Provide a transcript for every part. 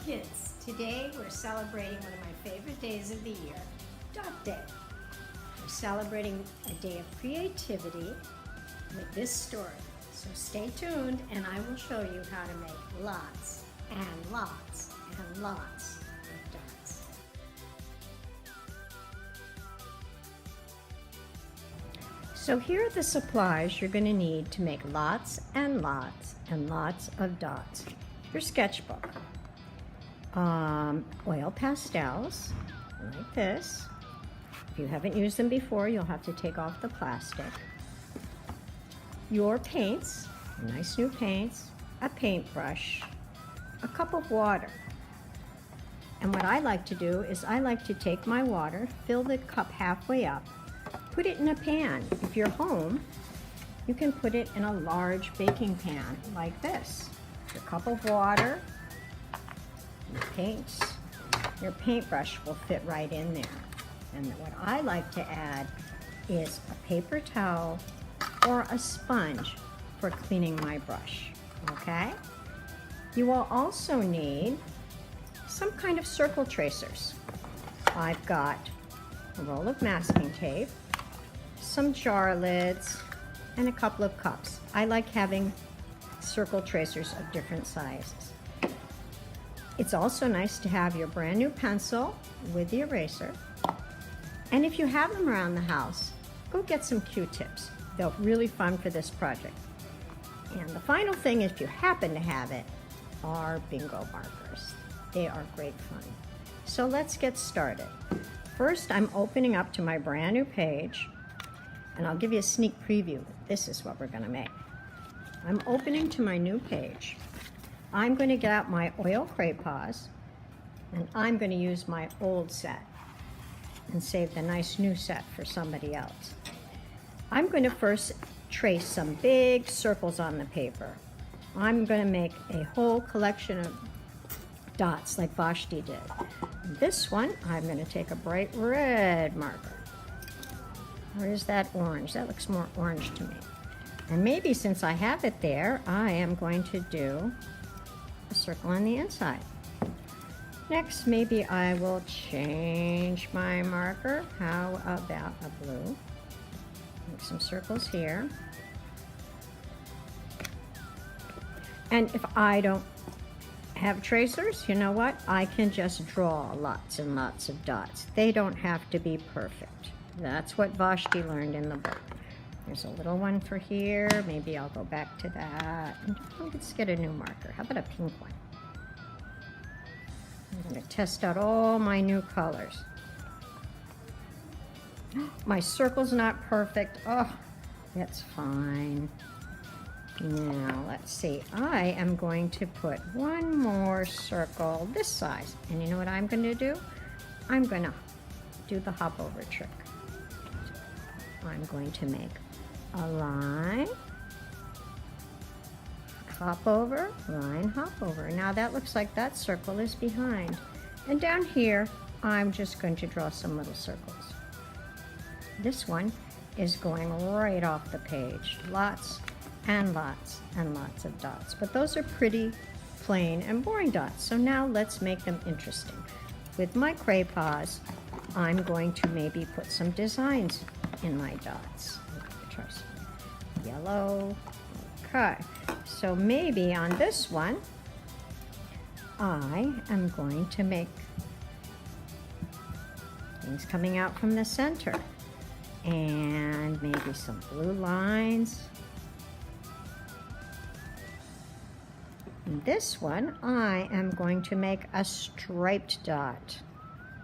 kids, today we're celebrating one of my favorite days of the year, Dot Day. We're celebrating a day of creativity with this story. So stay tuned and I will show you how to make lots and lots and lots of dots. So here are the supplies you're going to need to make lots and lots and lots of dots. Your sketchbook. Oil pastels, like this. If you haven't used them before, you'll have to take off the plastic. Your paints, nice new paints, a paintbrush, a cup of water. And what I like to do is I like to take my water, fill the cup halfway up, put it in a pan. If you're home, you can put it in a large baking pan like this. Your cup of water, your paints, your paintbrush will fit right in there. And what I like to add is a paper towel or a sponge for cleaning my brush, okay? You will also need some kind of circle tracers. I've got a roll of masking tape, some jar lids, and a couple of cups. I like having circle tracers of different sizes. It's also nice to have your brand new pencil with the eraser. And if you have them around the house, go get some Q-tips. They're really fun for this project. And the final thing, if you happen to have it, are bingo markers. They are great fun. So let's get started. First, I'm opening up to my brand new page, and I'll give you a sneak preview. This is what we're gonna make. I'm opening to my new page. I'm going to get out my oil Cray-Pas, and I'm going to use my old set and save the nice new set for somebody else. I'm going to first trace some big circles on the paper. I'm going to make a whole collection of dots like Vashti did. This one, I'm going to take a bright red marker. Or is that orange? That looks more orange to me. And maybe since I have it there, I am going to do a circle on the inside. Next, maybe I will change my marker. How about a blue? Make some circles here. And if I don't have tracers, you know what? I can just draw lots and lots of dots. They don't have to be perfect. That's what Vashti learned in the book. There's a little one for here. Maybe I'll go back to that. And let's get a new marker. How about a pink one? I'm going to test out all my new colors. My circle's not perfect. Oh, that's fine. Now, let's see. I am going to put one more circle this size. And you know what I'm going to do? I'm going to do the hop over trick. I'm going to make a line, hop over, line, hop over. Now that looks like that circle is behind. And down here, I'm just going to draw some little circles. This one is going right off the page. Lots and lots and lots of dots. But those are pretty plain and boring dots. So now let's make them interesting. With my Cray-Pas, I'm going to maybe put some designs in my dots. Try some yellow. Okay, so maybe on this one, I am going to make things coming out from the center. And maybe some blue lines. And this one, I am going to make a striped dot.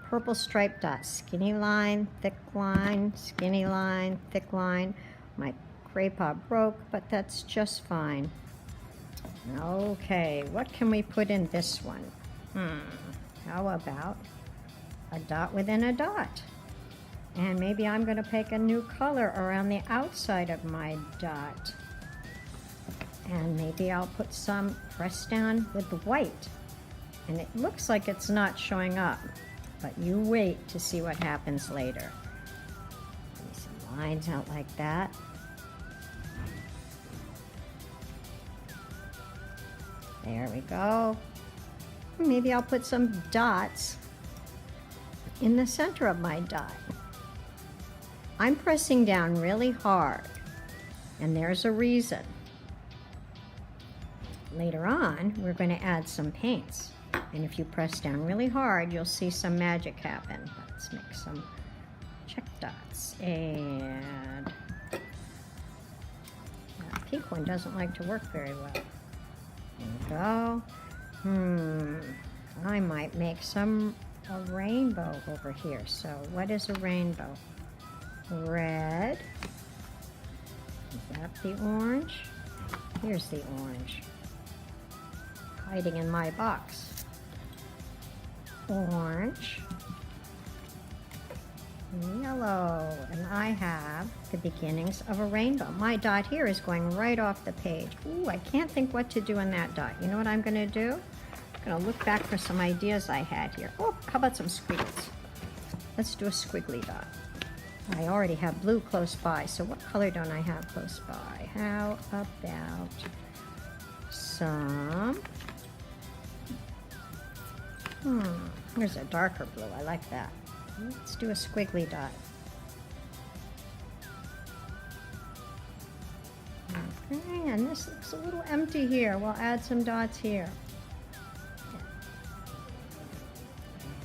Purple striped dot, skinny line, thick line, skinny line, thick line. My Cray-Pas broke, but that's just fine. Okay, what can we put in this one? How about a dot within a dot? And maybe I'm going to pick a new color around the outside of my dot. And maybe I'll put some pressed down with the white. And it looks like it's not showing up. But you wait to see what happens later. Maybe some lines out like that. There we go. Maybe I'll put some dots in the center of my dot. I'm pressing down really hard, and there's a reason. Later on, we're going to add some paints. And if you press down really hard, you'll see some magic happen. Let's make some check dots. And that pink one doesn't like to work very well. There we go. I might make a rainbow over here. So what is a rainbow? Red. Is that the orange? Here's the orange, hiding in my box. Orange, yellow, and I have the beginnings of a rainbow. My dot here is going right off the page. Ooh, I can't think what to do in that dot. You know what I'm going to do? I'm going to look back for some ideas I had here. Oh, how about some squiggles? Let's do a squiggly dot. I already have blue close by, so what color don't I have close by? How about some... Here's a darker blue. I like that. Let's do a squiggly dot. Okay, and this looks a little empty here. We'll add some dots here.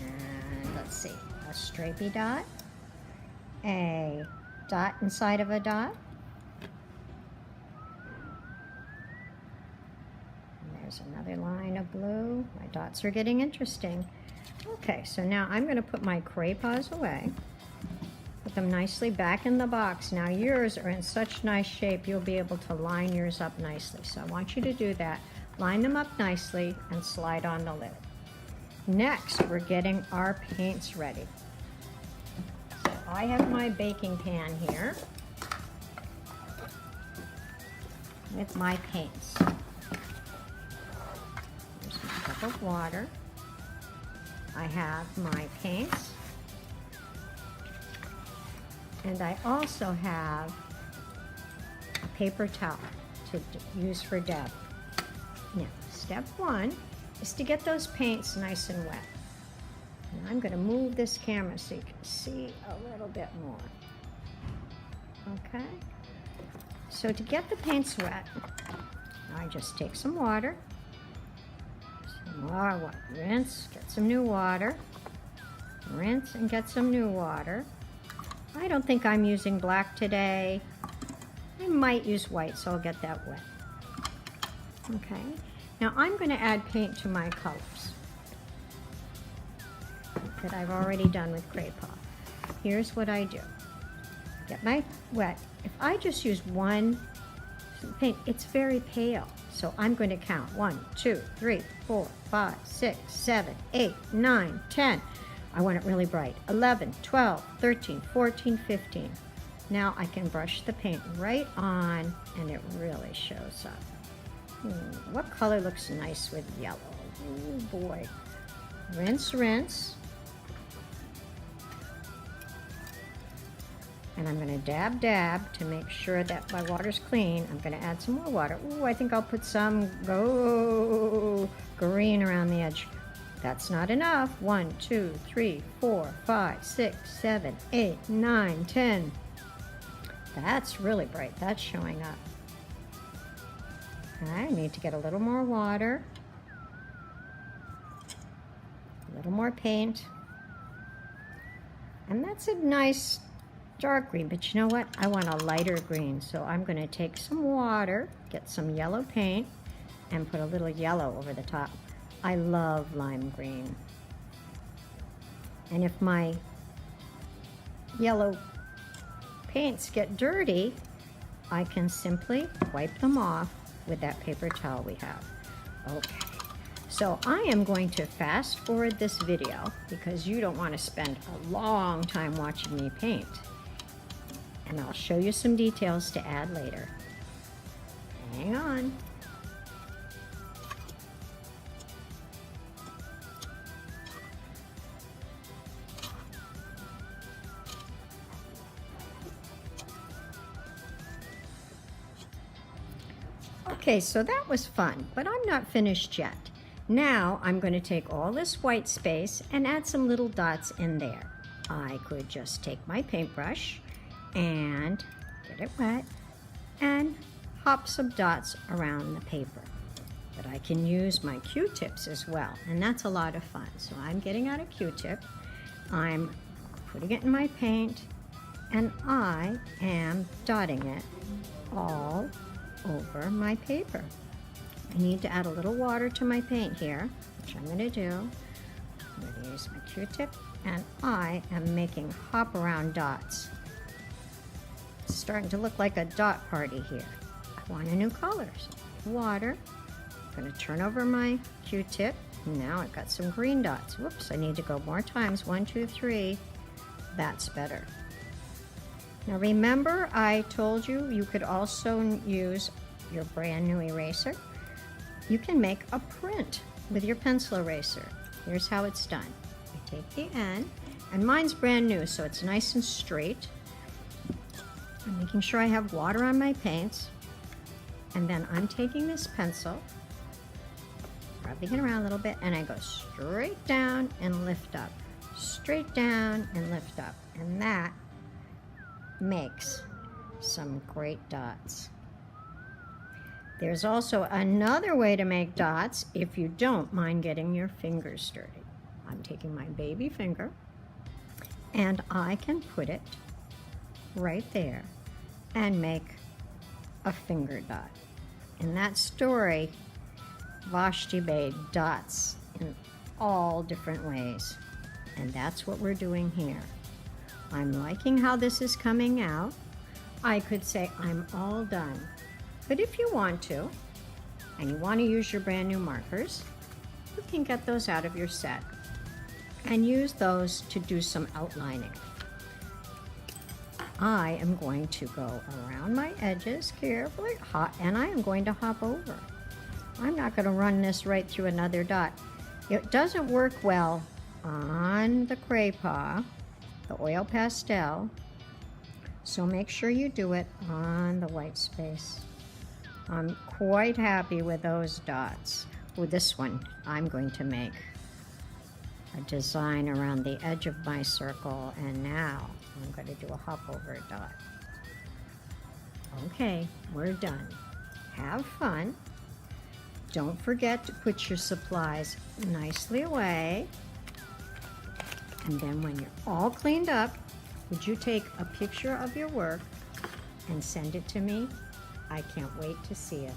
And let's see, a stripey dot, a dot inside of a dot. Another line of blue. My dots are getting interesting. Okay, so now I'm going to put my Cray-Pas away. Put them nicely back in the box. Now yours are in such nice shape, you'll be able to line yours up nicely. So I want you to do that. Line them up nicely and slide on the lid. Next, we're getting our paints ready. So I have my baking pan here with my paints. Of water. I have my paints, and I also have a paper towel to use for dabbing. Now, step one is to get those paints nice and wet. And I'm going to move this camera so you can see a little bit more. Okay? So to get the paints wet, I just take some water. More water. Rinse, get some new water. Rinse and get some new water. I don't think I'm using black today. I might use white, so I'll get that wet. Okay. Now I'm going to add paint to my colors that I've already done with Cray-Pas. Here's what I do. Get my wet. If I just use one paint, it's very pale. So I'm going to count 1, 2, 3, 4, 5, 6, 7, 8, 9, 10. I want it really bright. 11, 12, 13, 14, 15. Now I can brush the paint right on and it really shows up. What color looks nice with yellow? Oh boy. Rinse, rinse. And I'm going to dab to make sure that my water's clean. I'm going to add some more water. Ooh, I think I'll put some green around the edge. That's not enough. 1, 2, 3, 4, 5, 6, 7, 8, 9, 10. That's really bright. That's showing up. I need to get a little more water. A little more paint. And that's a nice dark green, but you know what? I want a lighter green, so I'm going to take some water, get some yellow paint, and put a little yellow over the top. I love lime green. And if my yellow paints get dirty, I can simply wipe them off with that paper towel we have. Okay. So I am going to fast forward this video because you don't want to spend a long time watching me paint. And I'll show you some details to add later. Hang on. Okay, so that was fun, but I'm not finished yet. Now I'm going to take all this white space and add some little dots in there. I could just take my paintbrush and get it wet and pop some dots around the paper. But I can use my Q-tips as well, and that's a lot of fun. So I'm getting out a Q-tip, I'm putting it in my paint, and I am dotting it all over my paper. I need to add a little water to my paint here, which I'm going to do. I'm going to use my Q-tip, and I am making hop around dots. It's starting to look like a dot party here. I want a new color, so water. I'm going to turn over my Q-tip. Now I've got some green dots. Whoops, I need to go more times. 1, 2, 3. That's better. Now remember, I told you you could also use your brand new eraser. You can make a print with your pencil eraser. Here's how it's done. I take the end, and mine's brand new, so it's nice and straight. I'm making sure I have water on my paints, and then I'm taking this pencil, rubbing it around a little bit, and I go straight down and lift up, straight down and lift up, and that makes some great dots. There's also another way to make dots if you don't mind getting your fingers dirty. I'm taking my baby finger and I can put it right there and make a finger dot. In that story, Vashti made dots in all different ways, and that's what we're doing here. I'm liking how this is coming out. I could say I'm all done, but if you want to, and you want to use your brand new markers, you can get those out of your set and use those to do some outlining. I am going to go around my edges carefully, and I am going to hop over. I'm not going to run this right through another dot. It doesn't work well on the Cray-Paw, the oil pastel, so make sure you do it on the white space. I'm quite happy with those dots. With this one, I'm going to make a design around the edge of my circle, and now I'm going to do a hop over dot. Okay, we're done. Have fun. Don't forget to put your supplies nicely away. And then when you're all cleaned up, would you take a picture of your work and send it to me? I can't wait to see it.